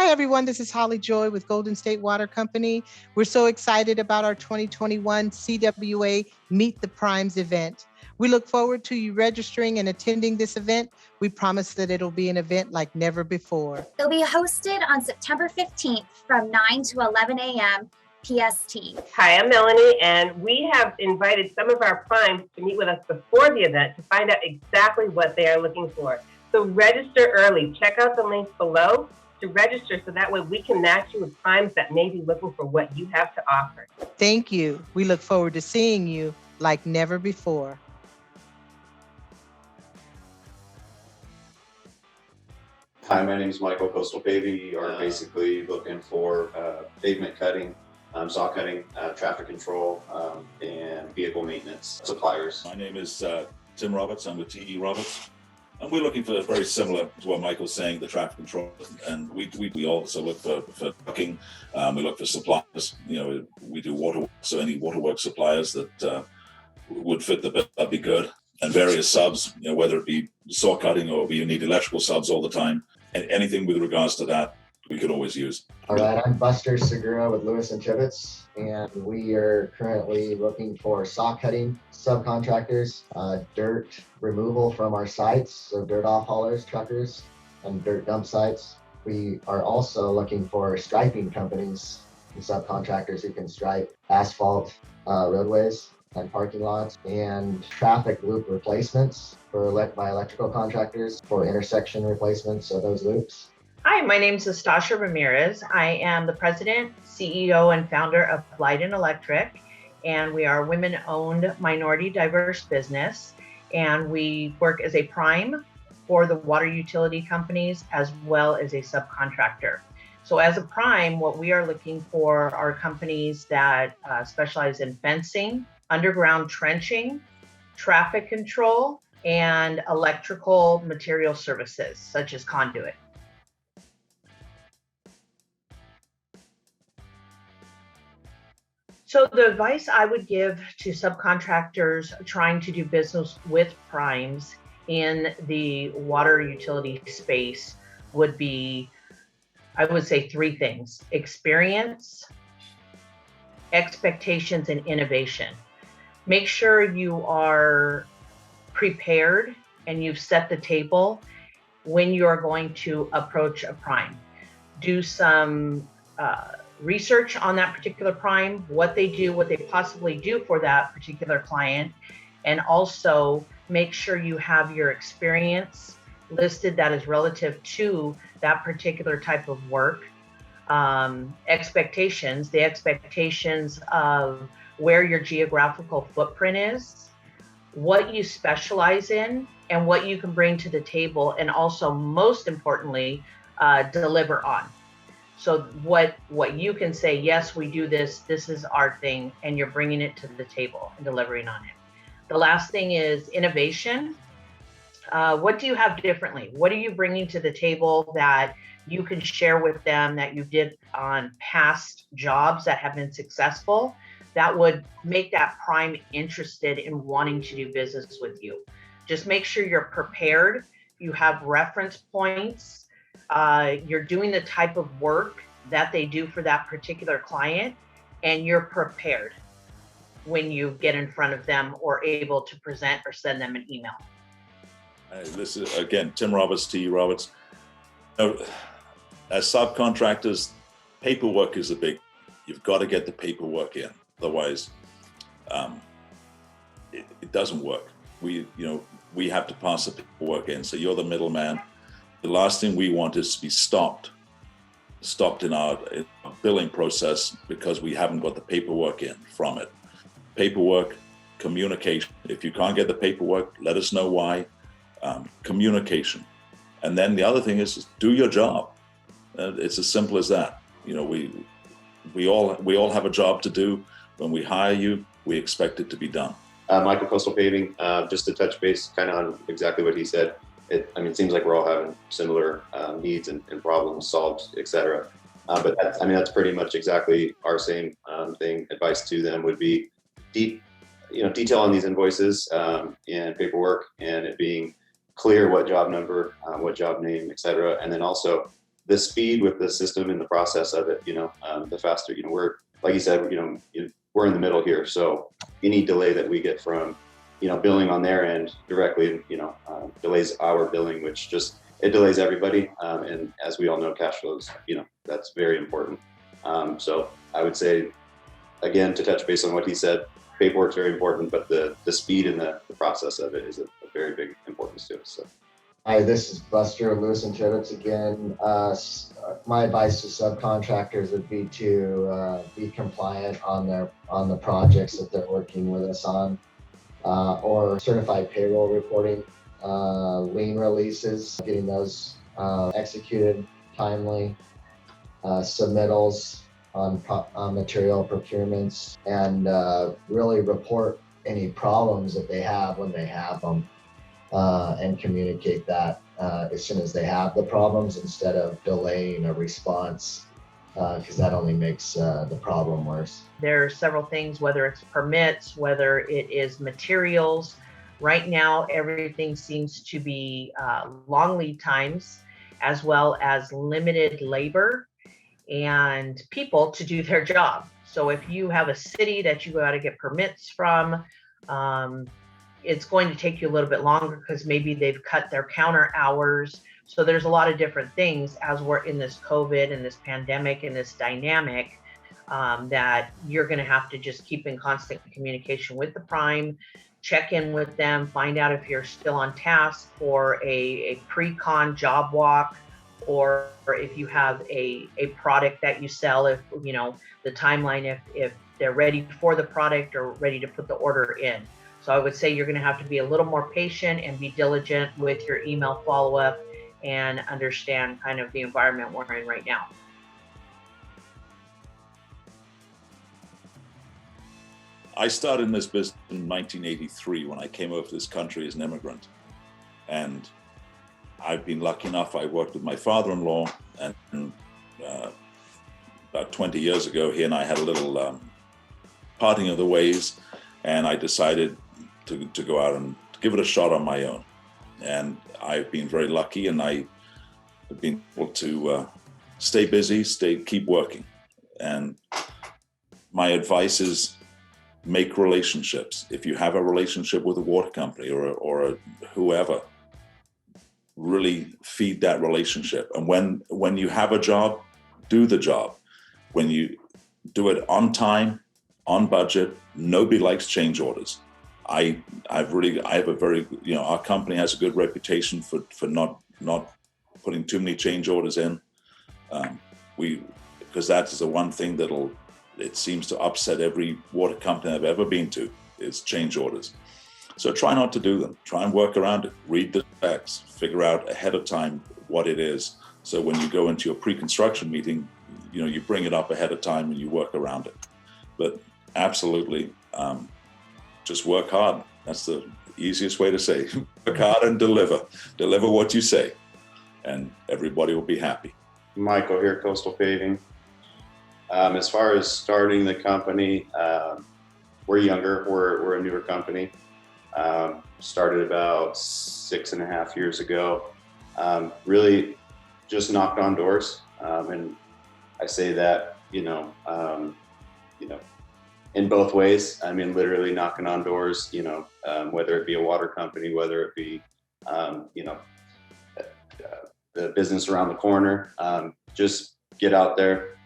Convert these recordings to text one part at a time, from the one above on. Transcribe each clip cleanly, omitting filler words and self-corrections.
Hi, everyone. This is Holly Joy with Golden State Water Company. We're so excited about our 2021 CWA Meet the Primes event. We look forward to you registering and attending this event. We promise that it'll be an event like never before. It'll be hosted on September 15th from 9 to 11 a.m. PST. Hi, I'm Melanie, and we have invited some of our primes to meet with us before the event to find out exactly what they are looking for. So register early. Check out the links below to register so that way we can match you with primes that may be looking for what you have to offer. Thank you. We look forward to seeing you like never before. Hi, my name is Michael, Coastal Paving. We are basically looking for pavement cutting, saw cutting, traffic control, and vehicle maintenance suppliers. My name is Tim Roberts. I'm with TE Roberts. And we're looking for very similar to what Michael's saying, the traffic control. And we also look for trucking. We look for suppliers. We do waterworks, so any waterworks suppliers that would fit the bill, that'd be good. And various subs, whether it be saw cutting or you need electrical subs all the time. And anything with regards to that, we could always use. All right, I'm Buster Segura with Lewis and Tibbetts, and we are currently looking for saw cutting subcontractors, dirt removal from our sites, so dirt off haulers, truckers, and dirt dump sites. We are also looking for striping companies and subcontractors who can stripe asphalt roadways and parking lots, and traffic loop replacements by electrical contractors for intersection replacements of those loops. Hi, my name is Estasha Ramirez. I am the president, CEO, and founder of Light and Electric, and we are a women-owned, minority diverse business, and we work as a prime for the water utility companies as well as a subcontractor. So as a prime, what we are looking for are companies that specialize in fencing, underground trenching, traffic control, and electrical material services, such as conduit. So the advice I would give to subcontractors trying to do business with primes in the water utility space would be, I would say, three things: experience, expectations, and innovation. Make sure you are prepared and you've set the table when you're going to approach a prime. Do some research on that particular prime, what they do, what they possibly do for that particular client, and also make sure you have your experience listed that is relative to that particular type of work. Expectations, the expectations of where your geographical footprint is, what you specialize in, and what you can bring to the table, and also, most importantly, deliver on. So what you can say, yes, we do this is our thing, and you're bringing it to the table and delivering on it. The last thing is innovation. What do you have differently? What are you bringing to the table that you can share with them that you did on past jobs that have been successful that would make that prime interested in wanting to do business with you? Just make sure you're prepared, you have reference points, you're doing the type of work that they do for that particular client, and you're prepared when you get in front of them or able to present or send them an email. This is, again, Tim Roberts, TE Roberts. As subcontractors, paperwork is you've got to get the paperwork in. Otherwise, it doesn't work. We have to pass the paperwork in. So you're the middleman. The last thing we want is to be stopped in our billing process because we haven't got the paperwork in from it. Paperwork, communication. If you can't get the paperwork, let us know why. Communication. And then the other thing is do your job. It's as simple as that. We all have a job to do. When we hire you, we expect it to be done. Michael, Coastal Paving, just to touch base kind of on exactly what he said. It seems like we're all having similar needs and problems solved, et cetera. But that's pretty much exactly our same thing. Advice to them would be detail on these invoices and paperwork, and it being clear what job number, what job name, et cetera. And then also the speed with the system and the process of it, the faster, we're, like you said, we're in the middle here. So any delay that we get from, billing on their end directly, delays our billing, which just, it delays everybody. And as we all know, cash flows, that's very important. So I would say, again, to touch base on what he said, paperwork's very important, but the speed and the process of it is a very big importance to us. So. Hi, this is Buster, Lewis and Chivets again. My advice to subcontractors would be to be compliant on the projects that they're working with us on, or certified payroll reporting, lien releases, getting those executed timely, submittals on material procurements, and really report any problems that they have when they have them. And communicate that as soon as they have the problems instead of delaying a response, because that only makes the problem worse. There are several things, whether it's permits, whether it is materials. Right now, everything seems to be long lead times, as well as limited labor and people to do their job. So if you have a city that you got to get permits from, it's going to take you a little bit longer because maybe they've cut their counter hours. So there's a lot of different things as we're in this COVID and this pandemic and this dynamic that you're going to have to just keep in constant communication with the prime, check in with them, find out if you're still on task for a pre-con job walk, or if you have a product that you sell, if the timeline, if they're ready for the product or ready to put the order in. So I would say you're going to have to be a little more patient and be diligent with your email follow-up and understand kind of the environment we're in right now. I started in this business in 1983 when I came over to this country as an immigrant. And I've been lucky enough, I worked with my father-in-law, and about 20 years ago, he and I had a little parting of the ways, and I decided to go out and give it a shot on my own. And I've been very lucky, and I have been able to stay busy, keep working. And my advice is make relationships. If you have a relationship with a water company or whoever, really feed that relationship. And when you have a job, do the job. When you do it on time, on budget, nobody likes change orders. I have a very, our company has a good reputation for not putting too many change orders in. Because that is the one thing it seems to upset every water company I've ever been to, is change orders. So try not to do them. Try and work around it. Read the specs, figure out ahead of time what it is. So when you go into your pre-construction meeting, you bring it up ahead of time and you work around it. But absolutely, just work hard. That's the easiest way to say. Work hard and deliver. Deliver what you say, and everybody will be happy. Michael here, Coastal Paving. As far as starting the company, we're younger. We're a newer company. Started about 6.5 years ago. Really just knocked on doors. And I say that, in both ways. I mean, literally knocking on doors, whether it be a water company, whether it be, the business around the corner, just get out there,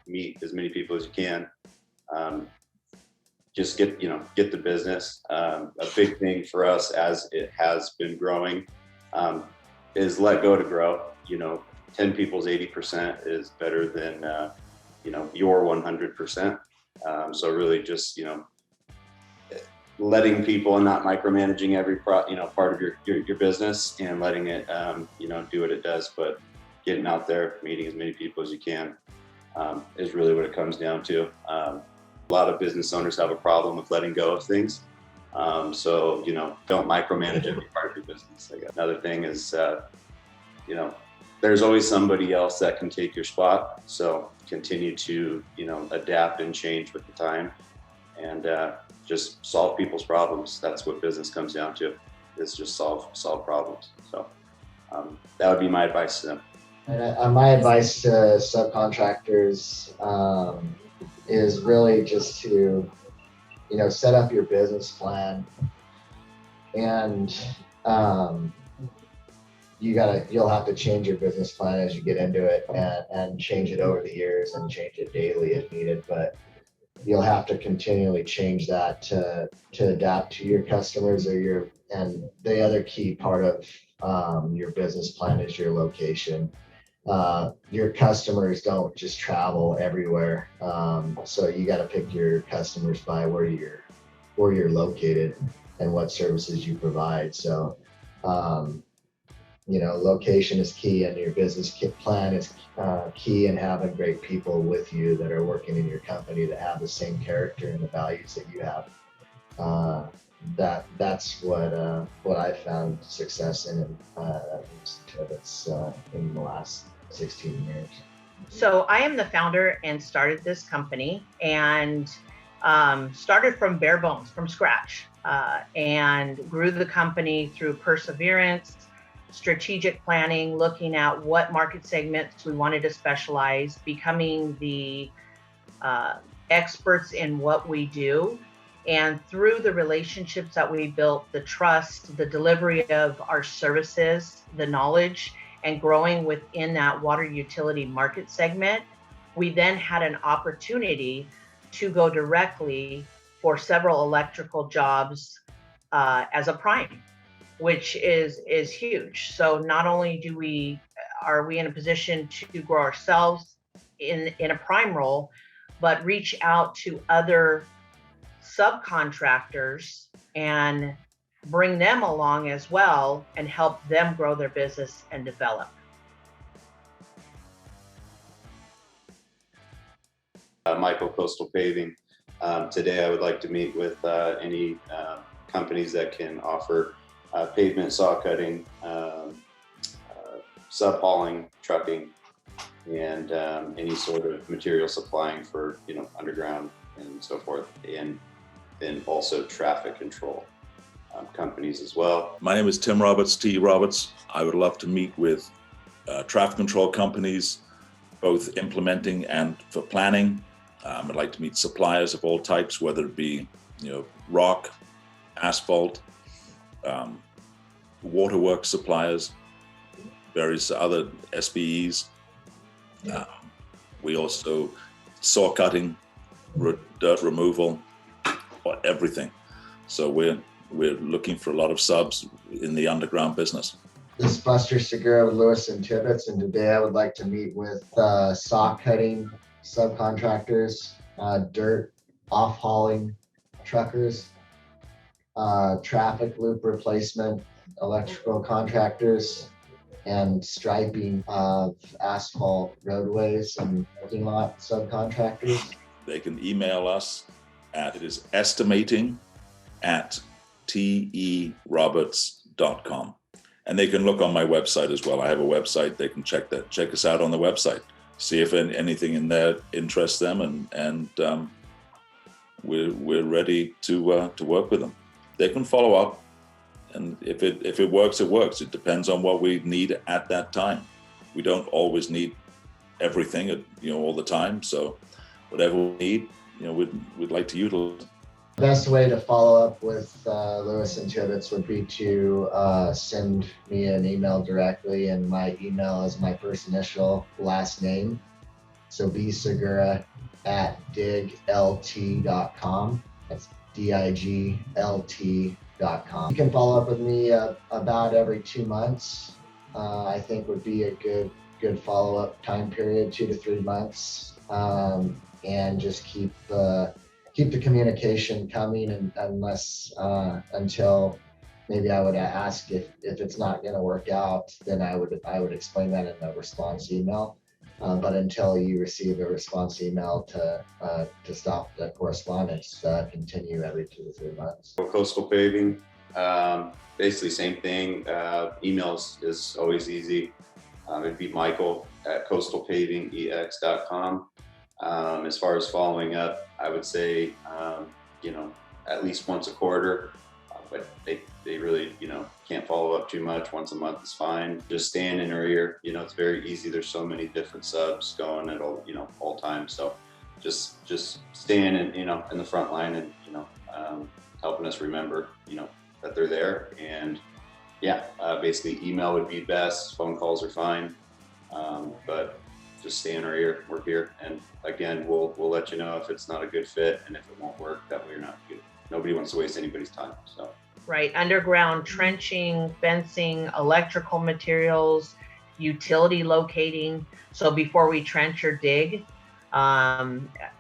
meet as many people as you can. Just get the business. A big thing for us, as it has been growing, is let go to grow. 10 people's 80% is better than, your 100%. So really just, letting people and not micromanaging every part of your business, and letting it, do what it does, but getting out there, meeting as many people as you can, is really what it comes down to. A lot of business owners have a problem with letting go of things. So, don't micromanage every part of your business. Another thing is, there's always somebody else that can take your spot. So continue to, adapt and change with the time, and just solve people's problems. That's what business comes down to, is just solve problems. So that would be my advice to them. And my advice to subcontractors is really just to, set up your business plan, and you'll have to change your business plan as you get into it, and change it over the years and change it daily if needed. But you'll have to continually change that to adapt to your customers and the other key part of your business plan is your location. Your customers don't just travel everywhere. So you got to pick your customers by where you're located and what services you provide. So, location is key, and your business plan is key, and having great people with you that are working in your company that have the same character and the values that you have. That's what I found success in in the last 16 years. So I am the founder and started this company, and started from bare bones, from scratch, and grew the company through perseverance, strategic planning, looking at what market segments we wanted to specialize, becoming the experts in what we do. And through the relationships that we built, the trust, the delivery of our services, the knowledge, and growing within that water utility market segment, we then had an opportunity to go directly for several electrical jobs as a prime, which is huge. So not only are we in a position to grow ourselves in a prime role, but reach out to other subcontractors and bring them along as well and help them grow their business and develop. Michael, Coastal Paving. Today I would like to meet with any companies that can offer pavement saw cutting, sub-hauling, trucking, and any sort of material supplying for underground and so forth, and then also traffic control companies as well. My name is Tim Roberts, T. Roberts. I would love to meet with traffic control companies, both implementing and for planning. I'd like to meet suppliers of all types, whether it be rock, asphalt, waterworks suppliers, various other SBEs. We also saw cutting, dirt removal, everything. So we're looking for a lot of subs in the underground business. This is Buster Segura with Lewis and Tibbetts, and today I would like to meet with saw cutting subcontractors, dirt off-hauling truckers, traffic loop replacement, electrical contractors, and striping of asphalt roadways and parking lot subcontractors. They can email us it is estimating@teroberts.com. And they can look on my website as well. I have a website. They can check us out on the website, see if anything in there interests them, and we're ready to work with them. They can follow up, and if it works, it works. It depends on what we need at that time. We don't always need everything, all the time. So whatever we need, we'd like to utilize. The best way to follow up with Lewis and Tibbetts would be to send me an email directly, and my email is my first initial last name. So bsegura@diglt.com. That's DIGLT.com. You can follow up with me about every 2 months. I think would be a good follow-up time period, 2 to 3 months, and just keep the communication coming, and until maybe I would ask if it's not going to work out, then I would explain that in a response email. But until you receive a response email to stop the correspondence, continue every 2 to 3 months. Coastal Paving, basically same thing. Emails is always easy. It'd be michael@coastalpavingex.com. As far as following up, I would say, at least once a quarter, but they really, can't follow up too much. Once a month is fine. Just staying in our ear, it's very easy. There's so many different subs going at all times. So just staying in the front line and, helping us remember, that they're there. And basically email would be best. Phone calls are fine. But just stay in our ear. We're here. And again, we'll let you know if it's not a good fit and if it won't work, that we're not good. Nobody wants to waste anybody's time. So. Right. Underground trenching, fencing, electrical materials, utility locating. So before we trench or dig,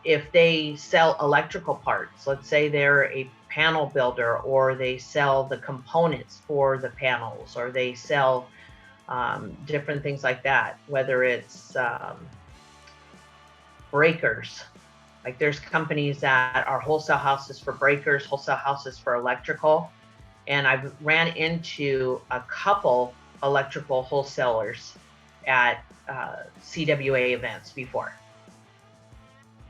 if they sell electrical parts, let's say they're a panel builder, or they sell the components for the panels, or they sell different things like that, whether it's breakers. Like there's companies that are wholesale houses for breakers, wholesale houses for electrical. And I've ran into a couple electrical wholesalers at CWA events before.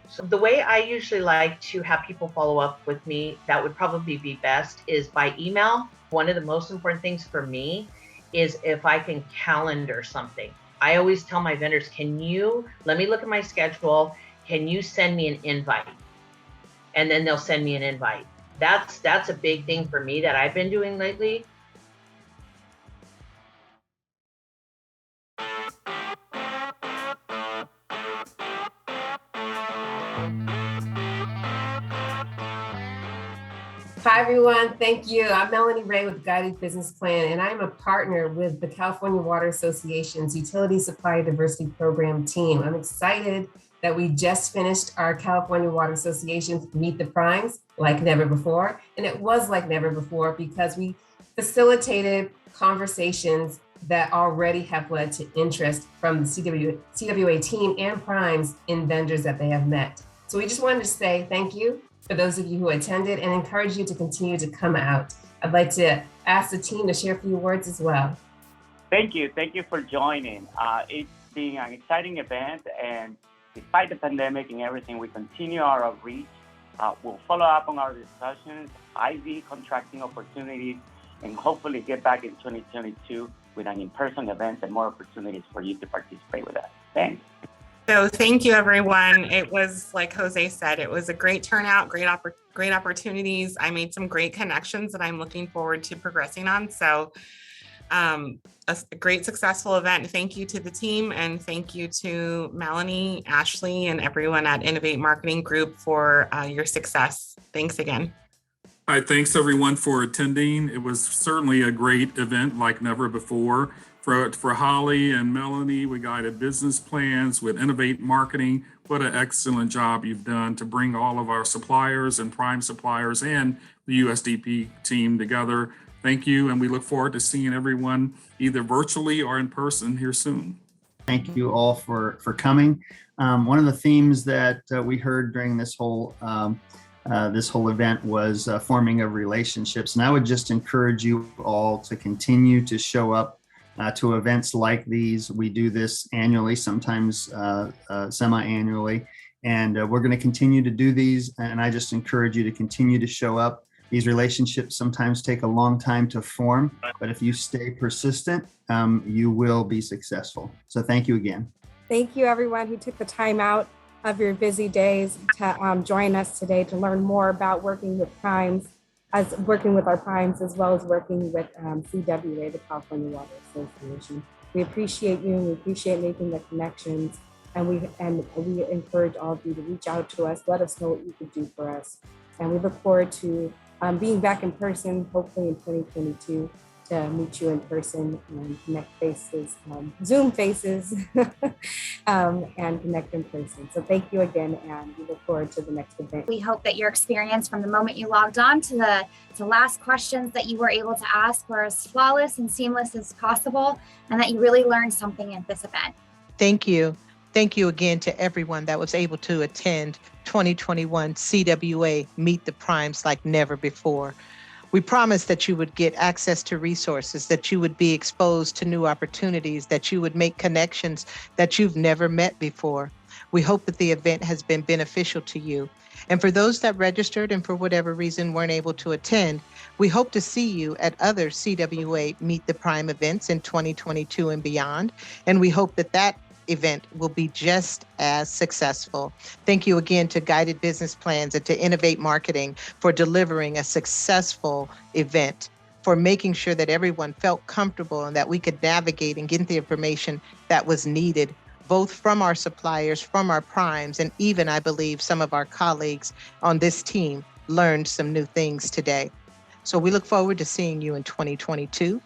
So the way I usually like to have people follow up with me, that would probably be best, is by email. One of the most important things for me is if I can calendar something. I always tell my vendors, let me look at my schedule, can you send me an invite? And then they'll send me an invite. That's a big thing for me that I've been doing lately. Hi, everyone. Thank you. I'm Melanie Ray with Guided Business Plan, and I'm a partner with the California Water Association's Utility Supply Diversity Program team. I'm excited that we just finished our California Water Association's Meet the Primes like never before. And it was like never before because we facilitated conversations that already have led to interest from the CWA team and primes in vendors that they have met. So we just wanted to say thank you for those of you who attended and encourage you to continue to come out. I'd like to ask the team to share a few words as well. Thank you. Thank you for joining. It's been an exciting event, and despite the pandemic and everything, we continue our outreach. We'll follow up on our discussions, IV contracting opportunities, and hopefully get back in 2022 with an in-person event and more opportunities for you to participate with us. Thanks. So thank you, everyone. It was, like Jose said, it was a great turnout, great opportunities. I made some great connections that I'm looking forward to progressing on. So a great successful event. Thank you to the team, and thank you to Melanie, Ashley, and everyone at Innovate Marketing Group for your success. Thanks again. All right, thanks everyone for attending. It was certainly a great event like never before. For Holly and Melanie, we guided business plans with Innovate Marketing. What an excellent job you've done to bring all of our suppliers and prime suppliers and the USDP team together. Thank you, and we look forward to seeing everyone either virtually or in person here soon. Thank you all for coming. One of the themes that we heard during this whole event was forming of relationships, and I would just encourage you all to continue to show up to events like these. We do this annually, sometimes semi-annually, and we're going to continue to do these. And I just encourage you to continue to show up. These relationships sometimes take a long time to form, but if you stay persistent, you will be successful. So thank you again. Thank you, everyone who took the time out of your busy days to join us today to learn more about working with primes, working with our primes, as well as working with CWA, the California Water Association. We appreciate you, and we appreciate making the connections, and we encourage all of you to reach out to us, let us know what you could do for us. And we look forward to being back in person, hopefully in 2022, to meet you in person and connect faces, Zoom faces, and connect in person. So thank you again, and we look forward to the next event. We hope that your experience from the moment you logged on to the last questions that you were able to ask were as flawless and seamless as possible, and that you really learned something at this event. Thank you. Thank you again to everyone that was able to attend 2021 CWA Meet the Primes like never before. We promised that you would get access to resources, that you would be exposed to new opportunities, that you would make connections that you've never met before. We hope that the event has been beneficial to you. And for those that registered and for whatever reason weren't able to attend, We hope to see you at other CWA Meet the Prime events in 2022 and beyond, and we hope that that event will be just as successful. Thank you again to Guided Business Plans and to Innovate Marketing for delivering a successful event, for making sure that everyone felt comfortable and that we could navigate and get the information that was needed, both from our suppliers, from our primes, and even, I believe, some of our colleagues on this team learned some new things today. So we look forward to seeing you in 2022.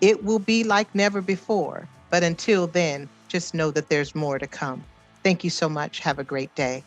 It will be like never before, but until then, just know that there's more to come. Thank you so much. Have a great day.